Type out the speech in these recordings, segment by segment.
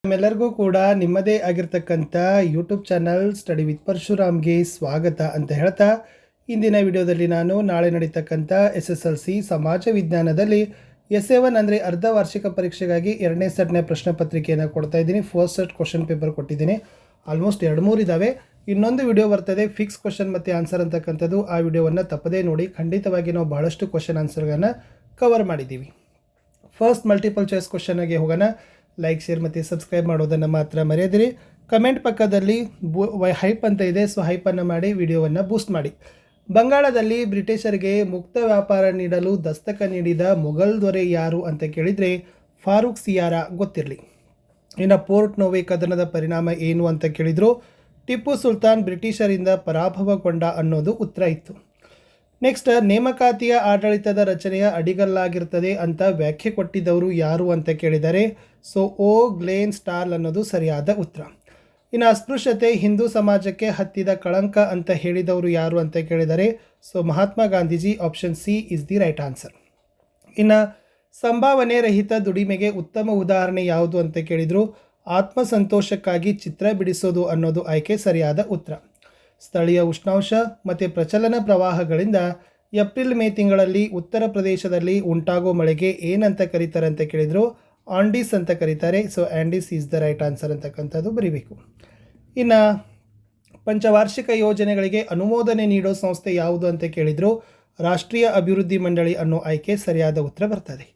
ನಮ್ಮೆಲ್ಲರಿಗೂ ಕೂಡ ನಿಮ್ಮದೇ ಆಗಿರ್ತಕ್ಕಂಥ ಯೂಟ್ಯೂಬ್ ಚಾನಲ್ ಸ್ಟಡಿ ವಿತ್ ಪರಶುರಾಮ್ಗೆ ಸ್ವಾಗತ ಅಂತ ಹೇಳ್ತಾ ಇಂದಿನ ವಿಡಿಯೋದಲ್ಲಿ ನಾನು ನಾಳೆ ನಡೀತಕ್ಕಂಥ SSLC ಸಮಾಜ ವಿಜ್ಞಾನದಲ್ಲಿ SA1 ಅಂದರೆ ಅರ್ಧ ವಾರ್ಷಿಕ ಪರೀಕ್ಷೆಗಾಗಿ ಎರಡನೇ ಸೆಟ್ನ ಪ್ರಶ್ನೆ ಪತ್ರಿಕೆಯನ್ನು ಕೊಡ್ತಾ ಇದ್ದೀನಿ. ಫಸ್ಟ್ ಸೆಟ್ ಕ್ವಶನ್ ಪೇಪರ್ ಕೊಟ್ಟಿದ್ದೀನಿ. ಆಲ್ಮೋಸ್ಟ್ 2-3 ಇದ್ದಾವೆ. ಇನ್ನೊಂದು ವಿಡಿಯೋ ಬರ್ತದೆ ಫಿಕ್ಸ್ ಕ್ವಶನ್ ಮತ್ತು ಆನ್ಸರ್ ಅಂತಕ್ಕಂಥದ್ದು. ಆ ವಿಡಿಯೋವನ್ನು ತಪ್ಪದೇ ನೋಡಿ. ಖಂಡಿತವಾಗಿ ನಾವು ಬಹಳಷ್ಟು ಕ್ವಶನ್ ಆನ್ಸರ್ಗಳನ್ನು ಕವರ್ ಮಾಡಿದ್ದೀವಿ. ಫಸ್ಟ್ ಮಲ್ಟಿಪಲ್ ಚಾಯ್ಸ್ ಕ್ವಶನ್ಗೆ ಹೋಗೋಣ. ಲೈಕ್, ಶೇರ್ ಮತ್ತು ಸಬ್ಸ್ಕ್ರೈಬ್ ಮಾಡೋದನ್ನು ಮಾತ್ರ ಮರೆಯದಿರಿ. ಕಮೆಂಟ್ ಪಕ್ಕದಲ್ಲಿ ಹೈಪ್ ಅಂತ ಇದೆ, ಸೊ ಹೈಪನ್ನು ಮಾಡಿ ವಿಡಿಯೋವನ್ನು ಬೂಸ್ಟ್ ಮಾಡಿ. ಬಂಗಾಳದಲ್ಲಿ ಬ್ರಿಟಿಷರಿಗೆ ಮುಕ್ತ ವ್ಯಾಪಾರ ನೀಡಲು ದಸ್ತಕ ನೀಡಿದ ಮೊಘಲ್ ದೊರೆ ಯಾರು ಅಂತ ಕೇಳಿದರೆ ಫಾರೂಕ್ ಸಿಯಾರಾ ಗೊತ್ತಿರಲಿ. ಇನ್ನು ಪೋರ್ಟ್ ನೋವೆ ಕದನದ ಪರಿಣಾಮ ಏನು ಅಂತ ಕೇಳಿದರು ಟಿಪ್ಪು ಸುಲ್ತಾನ್ ಬ್ರಿಟಿಷರಿಂದ ಪರಾಭವಗೊಂಡ ಅನ್ನೋದು ಉತ್ತರ ಇತ್ತು. ನೆಕ್ಸ್ಟ್, ನೇಮಕಾತಿಯ ಆಡಳಿತದ ರಚನೆಯ ಅಡಿಗಲ್ಲಾಗಿರ್ತದೆ ಅಂತ ವ್ಯಾಖ್ಯೆ ಕೊಟ್ಟಿದ್ದವರು ಯಾರು ಅಂತ ಕೇಳಿದರೆ ಸೊ ಗ್ಲೇನ್ ಸ್ಟಾರ್ಲ್ ಅನ್ನೋದು ಸರಿಯಾದ ಉತ್ತರ. ಇನ್ನು ಅಸ್ಪೃಶ್ಯತೆ ಹಿಂದೂ ಸಮಾಜಕ್ಕೆ ಹತ್ತಿದ ಕಳಂಕ ಅಂತ ಹೇಳಿದವರು ಯಾರು ಅಂತ ಕೇಳಿದರೆ so Mahatma Gandhiji. Option C is the right answer. ಇನ್ನು ಸಂಭಾವನೆ ರಹಿತ ದುಡಿಮೆಗೆ ಉತ್ತಮ ಉದಾಹರಣೆ ಯಾವುದು ಅಂತ ಕೇಳಿದರು ಆತ್ಮಸಂತೋಷಕ್ಕಾಗಿ ಚಿತ್ರ ಬಿಡಿಸೋದು ಅನ್ನೋದು ಆಯ್ಕೆ ಸರಿಯಾದ ಉತ್ತರ. ಸ್ಥಳೀಯ ಉಷ್ಣಾಂಶ ಮತ್ತು ಪ್ರಚಲನ ಪ್ರವಾಹಗಳಿಂದ ಏಪ್ರಿಲ್-ಮೇ ತಿಂಗಳಲ್ಲಿ ಉತ್ತರ ಪ್ರದೇಶದಲ್ಲಿ ಉಂಟಾಗೋ ಮಳೆಗೆ ಏನಂತ ಕರೀತಾರೆ ಅಂತ ಕೇಳಿದರು ಆಂಡೀಸ್ ಅಂತ ಕರೀತಾರೆ. So Andes is the right answer ಅಂತಕ್ಕಂಥದ್ದು ಬರೀಬೇಕು. ಇನ್ನು ಪಂಚವಾರ್ಷಿಕ ಯೋಜನೆಗಳಿಗೆ ಅನುಮೋದನೆ ನೀಡೋ ಸಂಸ್ಥೆ ಯಾವುದು ಅಂತ ಕೇಳಿದರು ರಾಷ್ಟ್ರೀಯ ಅಭಿವೃದ್ಧಿ ಮಂಡಳಿ ಅನ್ನೋ ಆಯ್ಕೆ ಸರಿಯಾದ ಉತ್ತರ ಬರ್ತದೆ.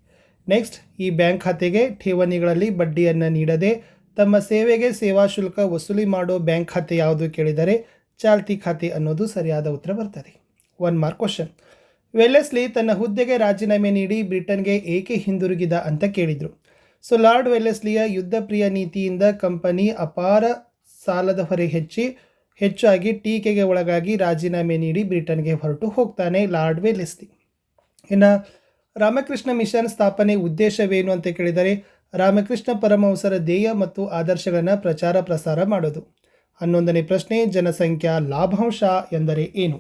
ನೆಕ್ಸ್ಟ್, ಈ ಬ್ಯಾಂಕ್ ಖಾತೆಗೆ ಠೇವಣಿಗಳಲ್ಲಿ ಬಡ್ಡಿಯನ್ನು ನೀಡದೆ ತಮ್ಮ ಸೇವೆಗೆ ಸೇವಾ ಶುಲ್ಕ ವಸೂಲಿ ಮಾಡೋ ಬ್ಯಾಂಕ್ ಖಾತೆ ಯಾವುದು ಕೇಳಿದರೆ ಚಾಲ್ತಿ ಖಾತೆ ಅನ್ನೋದು ಸರಿಯಾದ ಉತ್ತರ ಬರ್ತದೆ. 1 ಮಾರ್ಕ್ ಕ್ವಶನ್. ವೆಲ್ಲೆಸ್ಲಿ ತನ್ನ ಹುದ್ದೆಗೆ ರಾಜೀನಾಮೆ ನೀಡಿ ಬ್ರಿಟನ್ಗೆ ಏಕೆ ಹಿಂದಿರುಗಿದ ಅಂತ ಕೇಳಿದರು. ಸೊ ಲಾರ್ಡ್ ವೆಲ್ಲೆಸ್ಲಿಯ ಯುದ್ಧ ಪ್ರಿಯ ನೀತಿಯಿಂದ ಕಂಪನಿ ಅಪಾರ ಸಾಲದ ಹೊರೆ ಹೆಚ್ಚಾಗಿ ಟೀಕೆಗೆ ಒಳಗಾಗಿ ರಾಜೀನಾಮೆ ನೀಡಿ ಬ್ರಿಟನ್ಗೆ ಹೊರಟು ಹೋಗ್ತಾನೆ ಲಾರ್ಡ್ ವೆಲ್ಲೆಸ್ಲಿ. ಇನ್ನು ರಾಮಕೃಷ್ಣ ಮಿಷನ್ ಸ್ಥಾಪನೆ ಉದ್ದೇಶವೇನು ಅಂತ ಕೇಳಿದರೆ ರಾಮಕೃಷ್ಣ ಪರಮಹಂಸರ ಧ್ಯೇಯ ಮತ್ತು ಆದರ್ಶಗಳನ್ನು ಪ್ರಚಾರ ಪ್ರಸಾರ ಮಾಡೋದು. 11ನೇ ಪ್ರಶ್ನೆ, ಜನಸಂಖ್ಯಾ ಲಾಭಾಂಶ ಎಂದರೆ ಏನು?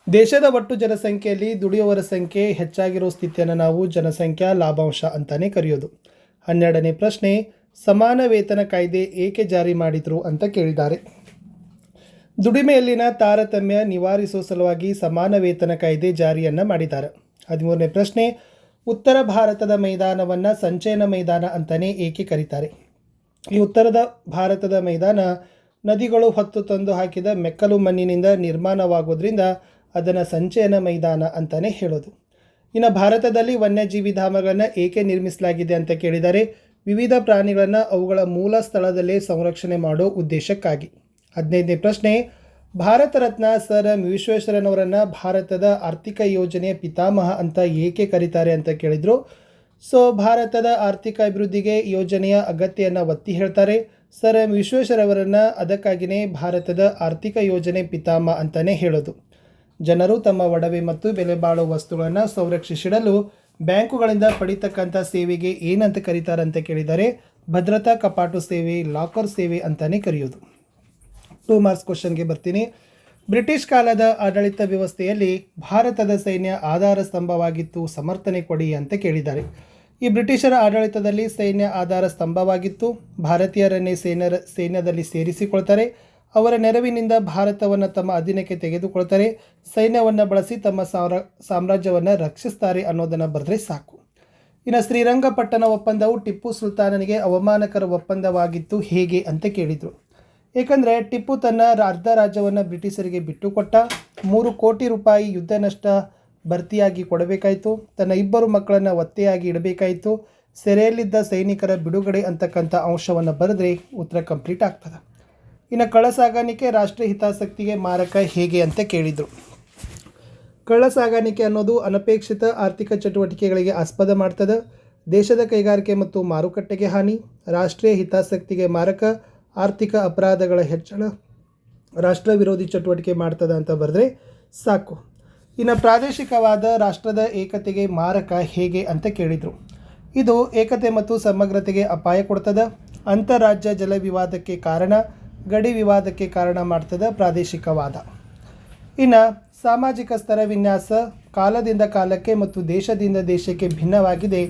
ದೇಶದ ಒಟ್ಟು ಜನಸಂಖ್ಯೆಯಲ್ಲಿ ದುಡಿಯುವವರ ಸಂಖ್ಯೆ ಹೆಚ್ಚಾಗಿರೋ ಸ್ಥಿತಿಯನ್ನು ನಾವು ಜನಸಂಖ್ಯಾ ಲಾಭಾಂಶ ಅಂತಾನೆ ಕರೆಯೋದು. 12ನೇ ಪ್ರಶ್ನೆ, ಸಮಾನ ವೇತನ ಕಾಯ್ದೆ ಏಕೆ ಜಾರಿ ಮಾಡಿದರು ಅಂತ ಕೇಳಿದ್ದಾರೆ. ದುಡಿಮೆಯಲ್ಲಿನ ತಾರತಮ್ಯ ನಿವಾರಿಸುವ ಸಲುವಾಗಿ ಸಮಾನ ವೇತನ ಕಾಯ್ದೆ ಜಾರಿಯನ್ನು ಮಾಡಿದ್ದಾರೆ. 13ನೇ ಪ್ರಶ್ನೆ, ಉತ್ತರ ಭಾರತದ ಮೈದಾನವನ್ನು ಸಂಚಯನ ಮೈದಾನ ಅಂತಲೇ ಏಕೆ ಕರೀತಾರೆ? ಈ ಉತ್ತರದ ಭಾರತದ ಮೈದಾನ ನದಿಗಳು ಹೊತ್ತು ತಂದು ಹಾಕಿದ ಮೆಕ್ಕಲು ಮಣ್ಣಿನಿಂದ ನಿರ್ಮಾಣವಾಗೋದ್ರಿಂದ ಅದನ್ನು ಸಂಚಯನ ಮೈದಾನ ಅಂತಲೇ ಹೇಳೋದು. ಇನ್ನು ಭಾರತದಲ್ಲಿ ವನ್ಯಜೀವಿ ಧಾಮಗಳನ್ನು ಏಕೆ ನಿರ್ಮಿಸಲಾಗಿದೆ ಅಂತ ಕೇಳಿದರೆ ವಿವಿಧ ಪ್ರಾಣಿಗಳನ್ನು ಅವುಗಳ ಮೂಲ ಸ್ಥಳದಲ್ಲೇ ಸಂರಕ್ಷಣೆ ಮಾಡೋ ಉದ್ದೇಶಕ್ಕಾಗಿ. 15ನೇ ಪ್ರಶ್ನೆ, ಭಾರತ ರತ್ನ ಸರ್ ವಿಶ್ವೇಶ್ವರಯ್ಯನವರನ್ನು ಭಾರತದ ಆರ್ಥಿಕ ಯೋಜನೆಯ ಪಿತಾಮಹ ಅಂತ ಏಕೆ ಕರೀತಾರೆ ಅಂತ ಕೇಳಿದರು. ಸೊ ಭಾರತದ ಆರ್ಥಿಕ ಅಭಿವೃದ್ಧಿಗೆ ಯೋಜನೆಯ ಅಗತ್ಯವನ್ನು ಒತ್ತಿ ಹೇಳ್ತಾರೆ. ಸರ್ ವಿಶ್ವೇಶ್ವರಯ್ಯನವರನ್ನು ಅದಕ್ಕಾಗಿಯೇ ಭಾರತದ ಆರ್ಥಿಕ ಯೋಜನೆ ಪಿತಾಮಹ ಅಂತಲೇ ಹೇಳೋದು. ಜನರು ತಮ್ಮ ಒಡವೆ ಮತ್ತು ಬೆಲೆ ಬಾಳುವ ವಸ್ತುಗಳನ್ನು ಸಂರಕ್ಷಿಸಿಡಲು ಬ್ಯಾಂಕುಗಳಿಂದ ಪಡಿತಕ್ಕಂಥ ಸೇವೆಗೆ ಏನಂತ ಕರೀತಾರೆ ಅಂತ ಕೇಳಿದರೆ ಭದ್ರತಾ ಕಪಾಟು ಸೇವೆ, ಲಾಕರ್ ಸೇವೆ ಅಂತಲೇ ಕರೆಯೋದು. 2 ಮಾರ್ಕ್ಸ್ ಕ್ವಶನ್ಗೆ ಬರ್ತೀನಿ. ಬ್ರಿಟಿಷ್ ಕಾಲದ ಆಡಳಿತ ವ್ಯವಸ್ಥೆಯಲ್ಲಿ ಭಾರತದ ಸೈನ್ಯ ಆಧಾರ ಸ್ತಂಭವಾಗಿತ್ತು, ಸಮರ್ಥನೆ ಕೊಡಿ ಅಂತ ಕೇಳಿದ್ದಾರೆ. ಈ ಬ್ರಿಟಿಷರ ಆಡಳಿತದಲ್ಲಿ ಸೈನ್ಯ ಆಧಾರ ಸ್ತಂಭವಾಗಿತ್ತು. ಭಾರತೀಯರನ್ನೇ ಸೈನ್ಯದಲ್ಲಿ ಸೇರಿಸಿಕೊಳ್ತಾರೆ. ಅವರ ನೆರವಿನಿಂದ ಭಾರತವನ್ನು ತಮ್ಮ ಅಧೀನಕ್ಕೆ ತೆಗೆದುಕೊಳ್ತಾರೆ. ಸೈನ್ಯವನ್ನು ಬಳಸಿ ತಮ್ಮ ಸಾಮ್ರಾಜ್ಯವನ್ನು ರಕ್ಷಿಸ್ತಾರೆ ಅನ್ನೋದನ್ನು ಬರೆದ್ರೆ ಸಾಕು. ಇನ್ನು ಶ್ರೀರಂಗಪಟ್ಟಣ ಒಪ್ಪಂದವು ಟಿಪ್ಪು ಸುಲ್ತಾನನಿಗೆ ಅವಮಾನಕರ ಒಪ್ಪಂದವಾಗಿತ್ತು ಹೇಗೆ ಅಂತ ಕೇಳಿದರು. ಏಕೆಂದರೆ ಟಿಪ್ಪು ತನ್ನ ಅರ್ಧ ರಾಜ್ಯವನ್ನು ಬ್ರಿಟಿಷರಿಗೆ ಬಿಟ್ಟುಕೊಟ್ಟ. 3 ಕೋಟಿ ರೂಪಾಯಿ ಯುದ್ಧ ನಷ್ಟ ಭರ್ತಿಯಾಗಿ ಕೊಡಬೇಕಾಯಿತು. ತನ್ನ 2 ಮಕ್ಕಳನ್ನು ಒತ್ತೆಯಾಗಿ ಇಡಬೇಕಾಯಿತು. ಸೆರೆಯಲ್ಲಿದ್ದ ಸೈನಿಕರ ಬಿಡುಗಡೆ ಅಂತಕ್ಕಂಥ ಅಂಶವನ್ನು ಬರೆದ್ರೆ ಉತ್ತರ ಕಂಪ್ಲೀಟ್ ಆಗ್ತದೆ. ಇನ್ನು ಕಳ್ಳ ಸಾಗಾಣಿಕೆ ರಾಷ್ಟ್ರೀಯ ಹಿತಾಸಕ್ತಿಗೆ ಮಾರಕ ಹೇಗೆ ಅಂತ ಕೇಳಿದರು. ಕಳ್ಳ ಸಾಗಾಣಿಕೆ ಅನ್ನೋದು ಅನಪೇಕ್ಷಿತ ಆರ್ಥಿಕ ಚಟುವಟಿಕೆಗಳಿಗೆ ಆಸ್ಪದ ಮಾಡ್ತದೆ. ದೇಶದ ಕೈಗಾರಿಕೆ ಮತ್ತು ಮಾರುಕಟ್ಟೆಗೆ ಹಾನಿ. ರಾಷ್ಟ್ರೀಯ ಹಿತಾಸಕ್ತಿಗೆ ಮಾರಕ. ಆರ್ಥಿಕ ಅಪರಾಧಗಳ ಹೆಚ್ಚಳ. ರಾಷ್ಟ್ರ ವಿರೋಧಿ ಚಟುವಟಿಕೆ ಮಾಡ್ತದೆ ಅಂತ ಬರೆದ್ರೆ ಸಾಕು. ಇನ್ನು ಪ್ರಾದೇಶಿಕವಾದ ರಾಷ್ಟ್ರದ ಏಕತೆಗೆ ಮಾರಕ ಹೇಗೆ ಅಂತ ಕೇಳಿದರು. ಇದು ಏಕತೆ ಮತ್ತು ಸಮಗ್ರತೆಗೆ ಅಪಾಯ ಕೊಡ್ತದೆ. ಅಂತಾರಾಜ್ಯ ಜಲ ವಿವಾದಕ್ಕೆ ಕಾರಣ. ಗಡಿ ವಿವಾದಕ್ಕೆ ಕಾರಣ ಮಾಡ್ತದೆ ಪ್ರಾದೇಶಿಕವಾದ. ಇನ್ನು ಸಾಮಾಜಿಕ ಸ್ತರ ವಿನ್ಯಾಸ ಕಾಲದಿಂದ ಕಾಲಕ್ಕೆ ಮತ್ತು ದೇಶದಿಂದ ದೇಶಕ್ಕೆ ಭಿನ್ನವಾಗಿದೆ,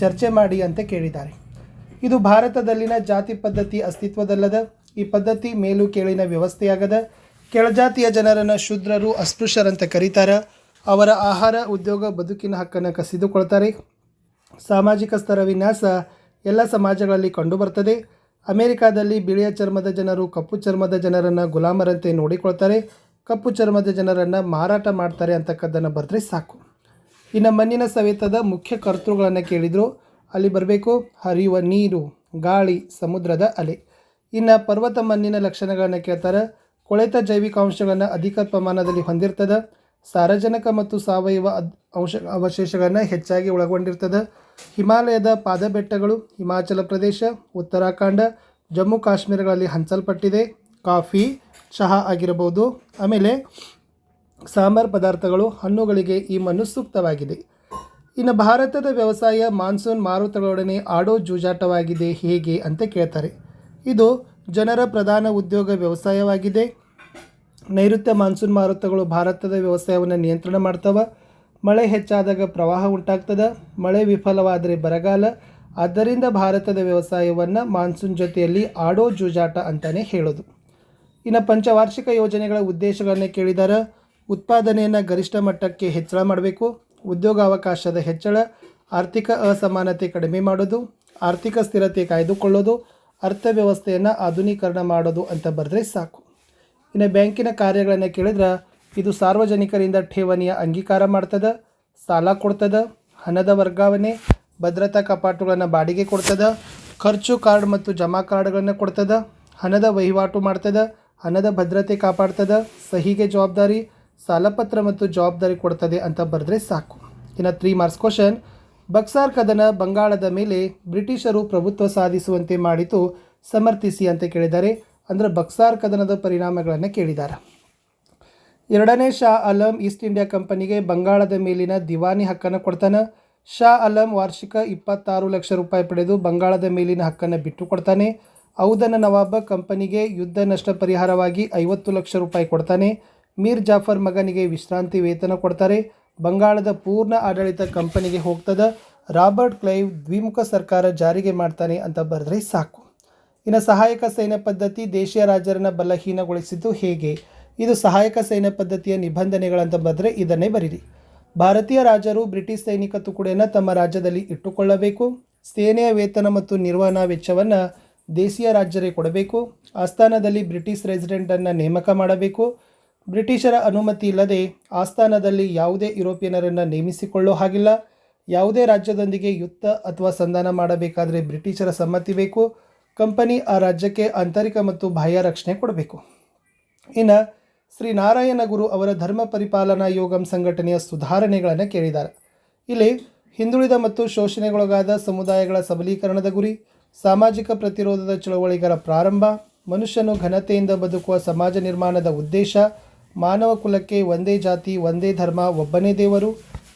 ಚರ್ಚೆ ಮಾಡಿ ಅಂತ ಕೇಳಿದ್ದಾರೆ. ಇದು ಭಾರತದಲ್ಲಿನ ಜಾತಿ ಪದ್ಧತಿ ಅಸ್ತಿತ್ವದಲ್ಲದ. ಈ ಪದ್ಧತಿ ಮೇಲು ಕೇಳಿನ ವ್ಯವಸ್ಥೆಯಾಗದ. ಕೆಳಜಾತಿಯ ಜನರನ್ನು ಶೂದ್ರರು ಅಸ್ಪೃಶ್ಯರಂತ ಕರೀತಾರೆ. ಅವರ ಆಹಾರ ಉದ್ಯೋಗ ಬದುಕಿನ ಹಕ್ಕನ್ನು ಕಸಿದುಕೊಳ್ತಾರೆ. ಸಾಮಾಜಿಕ ಸ್ತರ ವಿನ್ಯಾಸ ಎಲ್ಲ ಸಮಾಜಗಳಲ್ಲಿ ಕಂಡುಬರ್ತದೆ. ಅಮೆರಿಕಾದಲ್ಲಿ ಬಿಳಿಯ ಚರ್ಮದ ಜನರು ಕಪ್ಪು ಚರ್ಮದ ಜನರನ್ನು ಗುಲಾಮರಂತೆ ನೋಡಿಕೊಳ್ತಾರೆ. ಕಪ್ಪು ಚರ್ಮದ ಜನರನ್ನು ಮಾರಾಟ ಮಾಡ್ತಾರೆ ಅಂತಕ್ಕದ್ದನ್ನು ಬರೆದ್ರೆ ಸಾಕು. ಇನ್ನು ಮಣ್ಣಿನ ಸವೆತದ ಮುಖ್ಯ ಕರ್ತೃಗಳನ್ನು ಕೇಳಿದರು. ಅಲ್ಲಿ ಬರಬೇಕು ಹರಿಯುವ ನೀರು, ಗಾಳಿ, ಸಮುದ್ರದ ಅಲೆ. ಇನ್ನು ಪರ್ವತ ಮಣ್ಣಿನ ಲಕ್ಷಣಗಳನ್ನು ಕೇಳ್ತಾರೆ. ಕೊಳೆತ ಜೈವಿಕಾಂಶಗಳನ್ನು ಅಧಿಕ ಪ್ರಮಾಣದಲ್ಲಿ ಹೊಂದಿರ್ತದೆ. ಸಾರಜನಕ ಮತ್ತು ಸಾವಯವ ಅವಶೇಷಗಳನ್ನು ಹೆಚ್ಚಾಗಿ ಒಳಗೊಂಡಿರ್ತದೆ. ಹಿಮಾಲಯದ ಪಾದಬೆಟ್ಟಗಳು ಹಿಮಾಚಲ ಪ್ರದೇಶ, ಉತ್ತರಾಖಂಡ, ಜಮ್ಮು ಕಾಶ್ಮೀರಗಳಲ್ಲಿ ಹಂಚಲ್ಪಟ್ಟಿದೆ. ಕಾಫಿ, ಚಹಾ ಆಗಿರಬಹುದು. ಆಮೇಲೆ ಸಾಂಬಾರ್ ಪದಾರ್ಥಗಳು, ಹಣ್ಣುಗಳಿಗೆ ಈ ಮಣ್ಣು ಸೂಕ್ತವಾಗಿದೆ. ಇನ್ನು ಭಾರತದ ವ್ಯವಸಾಯ ಮಾನ್ಸೂನ್ ಮಾರುತಗಳೊಡನೆ ಆಡೋ ಜೂಜಾಟವಾಗಿದೆ ಹೇಗೆ ಅಂತ ಕೇಳ್ತಾರೆ. ಇದು ಜನರ ಪ್ರಧಾನ ಉದ್ಯೋಗ ವ್ಯವಸಾಯವಾಗಿದೆ. ನೈಋತ್ಯ ಮಾನ್ಸೂನ್ ಮಾರುತಗಳು ಭಾರತದ ವ್ಯವಸಾಯವನ್ನು ನಿಯಂತ್ರಣ ಮಾಡ್ತವೆ. ಮಳೆ ಹೆಚ್ಚಾದಾಗ ಪ್ರವಾಹ ಉಂಟಾಗ್ತದೆ. ಮಳೆ ವಿಫಲವಾದರೆ ಬರಗಾಲ. ಆದ್ದರಿಂದ ಭಾರತದ ವ್ಯವಸಾಯವನ್ನು ಮಾನ್ಸೂನ್ ಜೊತೆಯಲ್ಲಿ ಆಡೋ ಜೂಜಾಟ ಅಂತಲೇ ಹೇಳೋದು. ಇನ್ನು ಪಂಚವಾರ್ಷಿಕ ಯೋಜನೆಗಳ ಉದ್ದೇಶಗಳನ್ನು ಕೇಳಿದ್ದಾರೆ. ಉತ್ಪಾದನೆಯನ್ನು ಗರಿಷ್ಠ ಮಟ್ಟಕ್ಕೆ ಹೆಚ್ಚಳ ಮಾಡಬೇಕು. ಉದ್ಯೋಗಾವಕಾಶದ ಹೆಚ್ಚಳ, ಆರ್ಥಿಕ ಅಸಮಾನತೆ ಕಡಿಮೆ ಮಾಡೋದು, ಆರ್ಥಿಕ ಸ್ಥಿರತೆ ಕಾಯ್ದುಕೊಳ್ಳೋದು, ಅರ್ಥವ್ಯವಸ್ಥೆಯನ್ನು ಆಧುನೀಕರಣ ಮಾಡೋದು ಅಂತ ಬರೆದ್ರೆ ಸಾಕು. ಇನ್ನು ಬ್ಯಾಂಕಿನ ಕಾರ್ಯಗಳನ್ನು ಕೇಳಿದ್ರೆ ಇದು ಸಾರ್ವಜನಿಕರಿಂದ ಠೇವಣಿಯ ಅಂಗೀಕಾರ ಮಾಡ್ತದೆ, ಸಾಲ ಕೊಡ್ತದೆ, ಹಣದ ವರ್ಗಾವಣೆ, ಭದ್ರತಾ ಕಪಾಟುಗಳನ್ನು ಬಾಡಿಗೆ ಕೊಡ್ತದೆ, ಖರ್ಚು ಕಾರ್ಡ್ ಮತ್ತು ಜಮಾ ಕಾರ್ಡ್ಗಳನ್ನು ಕೊಡ್ತದೆ, ಹಣದ ವಹಿವಾಟು ಮಾಡ್ತದೆ, ಹಣದ ಭದ್ರತೆ ಕಾಪಾಡ್ತದೆ, ಸಹಿಗೆ ಜವಾಬ್ದಾರಿ, ಸಾಲಪತ್ರ ಮತ್ತು ಜವಾಬ್ದಾರಿ ಕೊಡ್ತದೆ ಅಂತ ಬರೆದ್ರೆ ಸಾಕು. ಇನ್ನು 3 ಮಾರ್ಕ್ಸ್ ಕ್ವಶನ್. ಬಕ್ಸಾರ್ ಕದನ ಬಂಗಾಳದ ಮೇಲೆ ಬ್ರಿಟಿಷರು ಪ್ರಭುತ್ವ ಸಾಧಿಸುವಂತೆ ಮಾಡಿತು, ಸಮರ್ಥಿಸಿ ಅಂತ ಕೇಳಿದ್ದಾರೆ. ಅಂದರೆ ಬಕ್ಸಾರ್ ಕದನದ ಪರಿಣಾಮಗಳನ್ನು ಕೇಳಿದ್ದಾರೆ. 2ನೇ ಶಾ ಆಲಂ ಈಸ್ಟ್ ಇಂಡಿಯಾ ಕಂಪನಿಗೆ ಬಂಗಾಳದ ಮೇಲಿನ ದಿವಾನಿ ಹಕ್ಕನ್ನು ಕೊಡ್ತಾನೆ. ಶಾ ಆಲಂ ವಾರ್ಷಿಕ 26 ಲಕ್ಷ ರೂಪಾಯಿ ಪಡೆದು ಬಂಗಾಳದ ಮೇಲಿನ ಹಕ್ಕನ್ನು ಬಿಟ್ಟು ಕೊಡ್ತಾನೆ. ಔದನ ನವಾಬ ಕಂಪನಿಗೆ ಯುದ್ಧ ನಷ್ಟ ಪರಿಹಾರವಾಗಿ 50 ಲಕ್ಷ ರೂಪಾಯಿ ಕೊಡ್ತಾನೆ. ಮೀರ್ ಜಾಫರ್ ಮಗನಿಗೆ ವಿಶ್ರಾಂತಿ ವೇತನ ಕೊಡ್ತಾರೆ. ಬಂಗಾಳದ ಪೂರ್ಣ ಆಡಳಿತ ಕಂಪನಿಗೆ ಹೋಗ್ತದೆ. ರಾಬರ್ಟ್ ಕ್ಲೈವ್ ದ್ವಿಮುಖ ಸರ್ಕಾರ ಜಾರಿಗೆ ಮಾಡ್ತಾನೆ ಅಂತ ಬರೆದ್ರೆ ಸಾಕು. ಇನ್ನು ಸಹಾಯಕ ಸೈನ್ಯ ಪದ್ಧತಿ ದೇಶೀಯ ರಾಜರನ್ನು ಬಲಹೀನಗೊಳಿಸಿದ್ದು ಹೇಗೆ? ಇದು ಸಹಾಯಕ ಸೈನ್ಯ ಪದ್ಧತಿಯ ನಿಬಂಧನೆಗಳಂತ ಬರೆದ್ರೆ ಇದನ್ನೇ ಬರೀರಿ. ಭಾರತೀಯ ರಾಜರು ಬ್ರಿಟಿಷ್ ಸೈನಿಕ ತುಕಡಿಯನ್ನು ತಮ್ಮ ರಾಜ್ಯದಲ್ಲಿ ಇಟ್ಟುಕೊಳ್ಳಬೇಕು. ಸೇನೆಯ ವೇತನ ಮತ್ತು ನಿರ್ವಹಣಾ ವೆಚ್ಚವನ್ನು ದೇಶೀಯ ರಾಜ್ಯರೇ ಕೊಡಬೇಕು. ಆಸ್ಥಾನದಲ್ಲಿ ಬ್ರಿಟಿಷ್ ರೆಸಿಡೆಂಟನ್ನು ನೇಮಕ ಮಾಡಬೇಕು. ಬ್ರಿಟಿಷರ ಅನುಮತಿ ಇಲ್ಲದೆ ಆಸ್ಥಾನದಲ್ಲಿ ಯಾವುದೇ ಯುರೋಪಿಯನರನ್ನು ನೇಮಿಸಿಕೊಳ್ಳೋ ಹಾಗಿಲ್ಲ. ಯಾವುದೇ ರಾಜ್ಯದೊಂದಿಗೆ ಯುದ್ಧ ಅಥವಾ ಸಂಧಾನ ಮಾಡಬೇಕಾದರೆ ಬ್ರಿಟಿಷರ ಸಮ್ಮತಿ ಬೇಕು. ಕಂಪನಿ ಆ ರಾಜ್ಯಕ್ಕೆ ಆಂತರಿಕ ಮತ್ತು ಬಾಹ್ಯ ರಕ್ಷಣೆ ಕೊಡಬೇಕು. ಇನ್ನು ಶ್ರೀ ನಾರಾಯಣ ಗುರು ಅವರ ಧರ್ಮ ಪರಿಪಾಲನಾ ಯೋಗಂ ಸಂಘಟನೆಯ ಸುಧಾರಣೆಗಳನ್ನು ಕೇಳಿದ್ದಾರೆ. ಇಲ್ಲಿ ಹಿಂದುಳಿದ ಮತ್ತು ಶೋಷಣೆಗೊಳಗಾದ ಸಮುದಾಯಗಳ ಸಬಲೀಕರಣದ ಗುರಿ, ಸಾಮಾಜಿಕ ಪ್ರತಿರೋಧದ ಚಳವಳಿಗಳ ಪ್ರಾರಂಭ, ಮನುಷ್ಯನು ಘನತೆಯಿಂದ ಬದುಕುವ ಸಮಾಜ ನಿರ್ಮಾಣದ ಉದ್ದೇಶ, ಮಾನವ ಕುಲಕ್ಕೆ ಒಂದೇ ಜಾತಿ ಒಂದೇ ಧರ್ಮ ಒಬ್ಬನೇ ದೇವರು,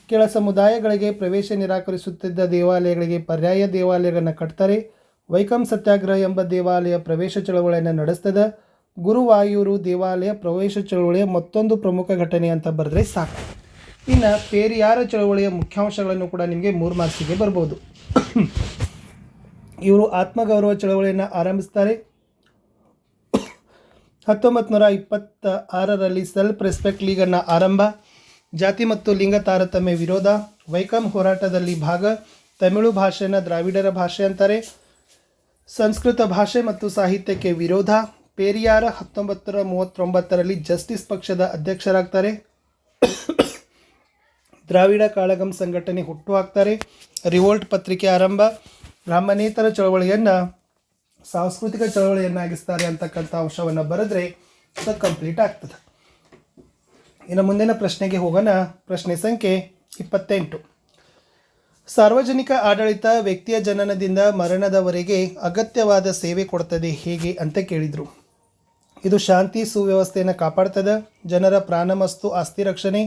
ಕೆಳ ಸಮುದಾಯಗಳಿಗೆ ಪ್ರವೇಶ ನಿರಾಕರಿಸುತ್ತಿದ್ದ ದೇವಾಲಯಗಳಿಗೆ ಪರ್ಯಾಯ ದೇವಾಲಯಗಳನ್ನು ಕಟ್ತಾರೆ, ವೈಕಂ ಸತ್ಯಾಗ್ರಹ ಎಂಬ ದೇವಾಲಯ ಪ್ರವೇಶ ಚಳವಳಿಯನ್ನು ನಡೆಸ್ತದೆ, ಗುರುವಾಯೂರು ದೇವಾಲಯ ಪ್ರವೇಶ ಚಳವಳಿಯ ಮತ್ತೊಂದು ಪ್ರಮುಖ ಘಟನೆ ಅಂತ ಬರೆದ್ರೆ ಸಾಕು. ಇನ್ನು ಪೇರಿಯಾರ ಚಳವಳಿಯ ಮುಖ್ಯಾಂಶಗಳನ್ನು ಕೂಡ ನಿಮಗೆ 3 ಮಾರ್ಕ್ಸಿಗೆ ಬರ್ಬೋದು. ಇವರು ಆತ್ಮಗೌರವ ಚಳವಳಿಯನ್ನು ಆರಂಭಿಸ್ತಾರೆ. 1926ರಲ್ಲಿ ಸೆಲ್ಫ್ ರೆಸ್ಪೆಕ್ಟ್ ಲೀಗನ್ನು ಆರಂಭ, ಜಾತಿ ಮತ್ತು ಲಿಂಗ ತಾರತಮ್ಯ ವಿರೋಧ, ವೈಕಂ ಹೋರಾಟದಲ್ಲಿ ಭಾಗ, ತಮಿಳು ಭಾಷೆಯನ್ನು ದ್ರಾವಿಡರ ಭಾಷೆ ಅಂತಾರೆ, ಸಂಸ್ಕೃತ ಭಾಷೆ ಮತ್ತು ಸಾಹಿತ್ಯಕ್ಕೆ ವಿರೋಧ. ಪೇರಿಯಾರ 1939ರಲ್ಲಿ ಜಸ್ಟಿಸ್ ಪಕ್ಷದ ಅಧ್ಯಕ್ಷರಾಗ್ತಾರೆ. ದ್ರಾವಿಡ ಕಾಳಗಂ ಸಂಘಟನೆ ಹುಟ್ಟುಹಾಕ್ತಾರೆ. ರಿವೋಲ್ಟ್ ಪತ್ರಿಕೆ ಆರಂಭ, ಬ್ರಾಹ್ಮಣೇತರ ಚಳವಳಿಯನ್ನು ಸಾಂಸ್ಕೃತಿಕ ಚಳವಳಿಯನ್ನಾಗಿಸ್ತಾರೆ ಅಂತಕ್ಕಂಥ ಅಂಶವನ್ನು ಬರೆದ್ರೆ ಅದು ಕಂಪ್ಲೀಟ್ ಆಗ್ತದೆ. ಇನ್ನು ಮುಂದಿನ ಪ್ರಶ್ನೆಗೆ ಹೋಗೋಣ. ಪ್ರಶ್ನೆ ಸಂಖ್ಯೆ 28. ಸಾರ್ವಜನಿಕ ಆಡಳಿತ ವ್ಯಕ್ತಿಯ ಜನನದಿಂದ ಮರಣದವರೆಗೆ ಅಗತ್ಯವಾದ ಸೇವೆ ಕೊಡ್ತದೆ ಹೇಗೆ ಅಂತ ಕೇಳಿದರು. ಇದು ಶಾಂತಿ ಸುವ್ಯವಸ್ಥೆಯನ್ನು ಕಾಪಾಡ್ತದೆ, ಜನರ ಪ್ರಾಣಮಸ್ತು ಆಸ್ತಿ ರಕ್ಷಣೆ,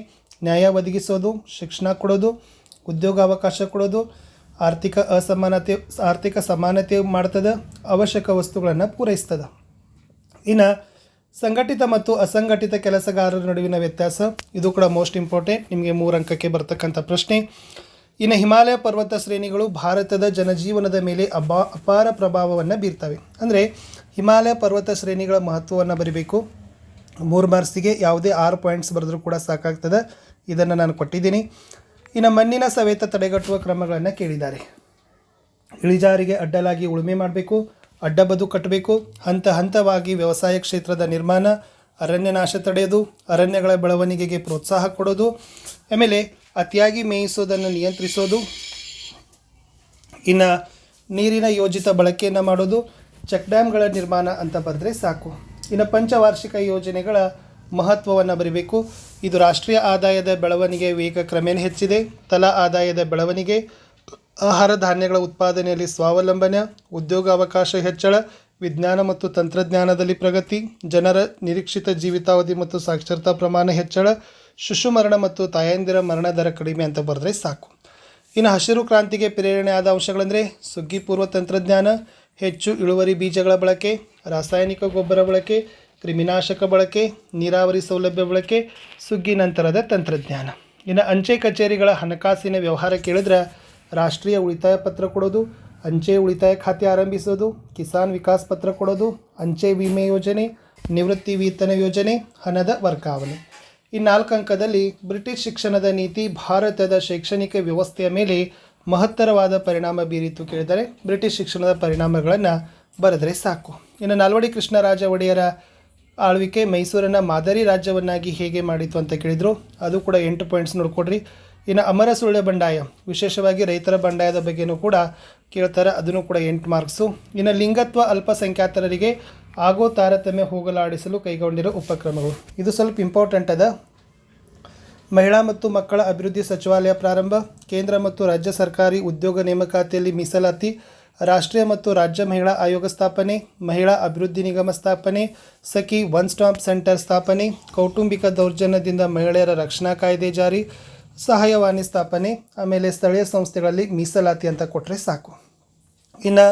ನ್ಯಾಯ ಒದಗಿಸೋದು, ಶಿಕ್ಷಣ ಕೊಡೋದು, ಉದ್ಯೋಗಾವಕಾಶ ಕೊಡೋದು, ಆರ್ಥಿಕ ಸಮಾನತೆ ಮಾಡ್ತದೆ, ಅವಶ್ಯಕ ವಸ್ತುಗಳನ್ನು ಪೂರೈಸ್ತದೆ. ಇನ್ನು ಸಂಘಟಿತ ಮತ್ತು ಅಸಂಘಟಿತ ಕೆಲಸಗಾರರ ನಡುವಿನ ವ್ಯತ್ಯಾಸ, ಇದು ಕೂಡ ಮೋಸ್ಟ್ ಇಂಪಾರ್ಟೆಂಟ್, ನಿಮಗೆ 3 ಅಂಕಕ್ಕೆ ಬರ್ತಕ್ಕಂಥ ಪ್ರಶ್ನೆ. ಇನ್ನು ಹಿಮಾಲಯ ಪರ್ವತ ಶ್ರೇಣಿಗಳು ಭಾರತದ ಜನಜೀವನದ ಮೇಲೆ ಅಪಾರ ಪ್ರಭಾವವನ್ನು ಬೀರ್ತವೆ. ಅಂದರೆ ಹಿಮಾಲಯ ಪರ್ವತ ಶ್ರೇಣಿಗಳ ಮಹತ್ವವನ್ನು ಬರೀಬೇಕು. 3 ಮಾರ್ಕ್ಸಿಗೆ ಯಾವುದೇ 6 ಪಾಯಿಂಟ್ಸ್ ಬರೆದರೂ ಕೂಡ ಸಾಕಾಗ್ತದೆ. ಇದನ್ನು ನಾನು ಕೊಟ್ಟಿದ್ದೀನಿ. ಇನ್ನು ಮಣ್ಣಿನ ಸವೆತ ತಡೆಗಟ್ಟುವ ಕ್ರಮಗಳನ್ನು ಕೇಳಿದ್ದಾರೆ. ಇಳಿಜಾರಿಗೆ ಅಡ್ಡಲಾಗಿ ಉಳುಮೆ ಮಾಡಬೇಕು, ಅಡ್ಡಬದು ಕಟ್ಟಬೇಕು, ಹಂತ ಹಂತವಾಗಿ ವ್ಯವಸಾಯ ಕ್ಷೇತ್ರದ ನಿರ್ಮಾಣ, ಅರಣ್ಯ ನಾಶ ತಡೆಯೋದು, ಅರಣ್ಯಗಳ ಬೆಳವಣಿಗೆಗೆ ಪ್ರೋತ್ಸಾಹ ಕೊಡೋದು, ಆಮೇಲೆ ಅತಿಯಾಗಿ ಮೇಯಿಸೋದನ್ನು ನಿಯಂತ್ರಿಸೋದು, ಇನ್ನು ನೀರಿನ ಯೋಜಿತ ಬಳಕೆಯನ್ನು ಮಾಡೋದು, ಚೆಕ್ ಡ್ಯಾಮ್ಗಳ ನಿರ್ಮಾಣ ಅಂತ ಬರೆದ್ರೆ ಸಾಕು. ಇನ್ನು ಪಂಚವಾರ್ಷಿಕ ಯೋಜನೆಗಳ ಮಹತ್ವವನ್ನು ಬರೀಬೇಕು. ಇದು ರಾಷ್ಟ್ರೀಯ ಆದಾಯದ ಬೆಳವಣಿಗೆ ವೇಗ ಕ್ರಮೇಣ ಹೆಚ್ಚಿದೆ, ತಲಾ ಆದಾಯದ ಬೆಳವಣಿಗೆ, ಆಹಾರ ಧಾನ್ಯಗಳ ಉತ್ಪಾದನೆಯಲ್ಲಿ ಸ್ವಾವಲಂಬನೆ, ಉದ್ಯೋಗಾವಕಾಶ ಹೆಚ್ಚಳ, ವಿಜ್ಞಾನ ಮತ್ತು ತಂತ್ರಜ್ಞಾನದಲ್ಲಿ ಪ್ರಗತಿ, ಜನರ ನಿರೀಕ್ಷಿತ ಜೀವಿತಾವಧಿ ಮತ್ತು ಸಾಕ್ಷರತಾ ಪ್ರಮಾಣ ಹೆಚ್ಚಳ, ಶಿಶು ಮರಣ ಮತ್ತು ತಾಯಂದಿರ ಮರಣ ದರ ಕಡಿಮೆ ಅಂತ ಬರೆದ್ರೆ ಸಾಕು. ಇನ್ನು ಹಸಿರು ಕ್ರಾಂತಿಗೆ ಪ್ರೇರಣೆಯಾದ ಅಂಶಗಳಂದರೆ ಸುಗ್ಗಿ ಪೂರ್ವ ತಂತ್ರಜ್ಞಾನ, ಹೆಚ್ಚು ಇಳುವರಿ ಬೀಜಗಳ ಬಳಕೆ, ರಾಸಾಯನಿಕ ಗೊಬ್ಬರ ಬಳಕೆ, ಕ್ರಿಮಿನಾಶಕ ಬಳಕೆ, ನೀರಾವರಿ ಸೌಲಭ್ಯ ಬಳಕೆ, ಸುಗ್ಗಿ ನಂತರದ ತಂತ್ರಜ್ಞಾನ. ಇನ್ನು ಅಂಚೆ ಕಚೇರಿಗಳ ಹಣಕಾಸಿನ ವ್ಯವಹಾರ ಕೇಳಿದ್ರೆ ರಾಷ್ಟ್ರೀಯ ಉಳಿತಾಯ ಪತ್ರ ಕೊಡೋದು, ಅಂಚೆ ಉಳಿತಾಯ ಖಾತೆ ಆರಂಭಿಸೋದು, ಕಿಸಾನ್ ವಿಕಾಸ್ ಪತ್ರ ಕೊಡೋದು, ಅಂಚೆ ವಿಮೆ ಯೋಜನೆ, ನಿವೃತ್ತಿ ವೇತನ ಯೋಜನೆ, ಹಣದ ವರ್ಗಾವಣೆ. ಈ 4 ಅಂಕದಲ್ಲಿ ಬ್ರಿಟಿಷ್ ಶಿಕ್ಷಣದ ನೀತಿ ಭಾರತದ ಶೈಕ್ಷಣಿಕ ವ್ಯವಸ್ಥೆಯ ಮೇಲೆ ಮಹತ್ತರವಾದ ಪರಿಣಾಮ ಬೀರಿತು ಕೇಳಿದರೆ ಬ್ರಿಟಿಷ್ ಶಿಕ್ಷಣದ ಪರಿಣಾಮಗಳನ್ನು ಬರೆದರೆ ಸಾಕು. ಇನ್ನು ನಾಲ್ವಡಿ ಕೃಷ್ಣರಾಜ ಒಡೆಯರ ಆಳ್ವಿಕೆ ಮೈಸೂರನ್ನು ಮಾದರಿ ರಾಜ್ಯವನ್ನಾಗಿ ಹೇಗೆ ಮಾಡಿತು ಅಂತ ಕೇಳಿದರು, ಅದು ಕೂಡ 8 ಪಾಯಿಂಟ್ಸ್ ನೋಡ್ಕೊಡ್ರಿ. ಇನ್ನು ಅಮರ ಸುಳ್ಯ ಬಂಡಾಯ, ವಿಶೇಷವಾಗಿ ರೈತರ ಬಂಡಾಯದ ಬಗ್ಗೆಯೂ ಕೂಡ ಕೇಳ್ತಾರೆ, ಅದನ್ನು ಕೂಡ 8 ಮಾರ್ಕ್ಸು. ಇನ್ನು ಲಿಂಗತ್ವ ಅಲ್ಪಸಂಖ್ಯಾತರಿಗೆ ಆಗೋ ತಾರತಮ್ಯ ಹೋಗಲಾಡಿಸಲು ಕೈಗೊಂಡಿರೋ ಉಪಕ್ರಮಗಳು, ಇದು ಸ್ವಲ್ಪ ಇಂಪಾರ್ಟೆಂಟ್ ಅದ. ಮಹಿಳಾ ಮತ್ತು ಮಕ್ಕಳ ಅಭಿವೃದ್ಧಿ ಸಚಿವಾಲಯ ಪ್ರಾರಂಭ, ಕೇಂದ್ರ ಮತ್ತು ರಾಜ್ಯ ಸರ್ಕಾರಿ ಉದ್ಯೋಗ ನೇಮಕಾತಿಯಲ್ಲಿ ಮೀಸಲಾತಿ, ರಾಷ್ಟ್ರೀಯ ಮತ್ತು ರಾಜ್ಯ ಮಹಿಳಾ ಆಯೋಗ ಸ್ಥಾಪನೆ, ಮಹಿಳಾ ಅಭಿವೃದ್ಧಿ ನಿಗಮ ಸ್ಥಾಪನೆ, ಸಖಿ ಒನ್ ಸ್ಟಾಪ್ ಸೆಂಟರ್ ಸ್ಥಾಪನೆ, ಕೌಟುಂಬಿಕ ದೌರ್ಜನ್ಯದಿಂದ ಮಹಿಳೆಯರ ರಕ್ಷಣಾ ಕಾಯ್ದೆ ಜಾರಿ, ಸಹಾಯವಾಣಿ ಸ್ಥಾಪನೆ, ಆಮೇಲೆ ಸ್ಥಳೀಯ ಸಂಸ್ಥೆಗಳಲ್ಲಿ ಮೀಸಲಾತಿ ಅಂತ ಕೊಟ್ಟರೆ ಸಾಕು. ಇನ್ನು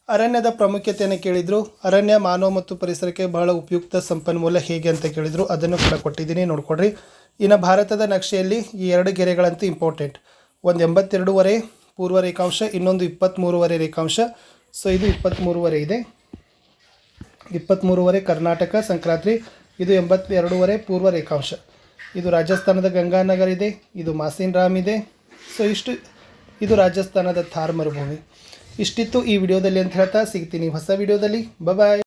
ಅರಣ್ಯದ ಪ್ರಾಮುಖ್ಯತೆಯನ್ನು ಕೇಳಿದರು, ಅರಣ್ಯ ಮಾನವ ಮತ್ತು ಪರಿಸರಕ್ಕೆ ಬಹಳ ಉಪಯುಕ್ತ ಸಂಪನ್ಮೂಲ ಹೇಗೆ ಅಂತ ಕೇಳಿದರು, ಅದನ್ನು ಕೂಡ ಕೊಟ್ಟಿದ್ದೀನಿ, ನೋಡ್ಕೊಡ್ರಿ. ಇನ್ನು ಭಾರತದ ನಕ್ಷೆಯಲ್ಲಿ ಈ 2 ಗೆರೆಗಳಂತೂ ಇಂಪಾರ್ಟೆಂಟ್, ಒಂದು 82 ಪೂರ್ವ ರೇಖಾಂಶ, ಇನ್ನೊಂದು 23 ರೇಖಾಂಶ. ಸೊ ಇದು 23 ಇದೆ, 23 ಕರ್ನಾಟಕ ಸಂಕ್ರಾಂತಿ, ಇದು 82 ಪೂರ್ವ ರೇಖಾಂಶ. ಇದು ರಾಜಸ್ಥಾನದ ಗಂಗಾನಗರ್ ಇದೆ, ಇದು ಮಾಸಿನ್ ರಾಮ್ ಇದೆ. ಸೊ ಇದು ರಾಜಸ್ಥಾನದ ಥಾರ್ ಮರುಭೂಮಿ. ಇಷ್ಟಿತ್ತು ಈ ವಿಡಿಯೋದಲ್ಲಿ ಅಂತ ಹೇಳ್ತಾ ಸಿಗ್ತೀನಿ ಹೊಸ ವಿಡಿಯೋದಲ್ಲಿ. ಬಾಯ್.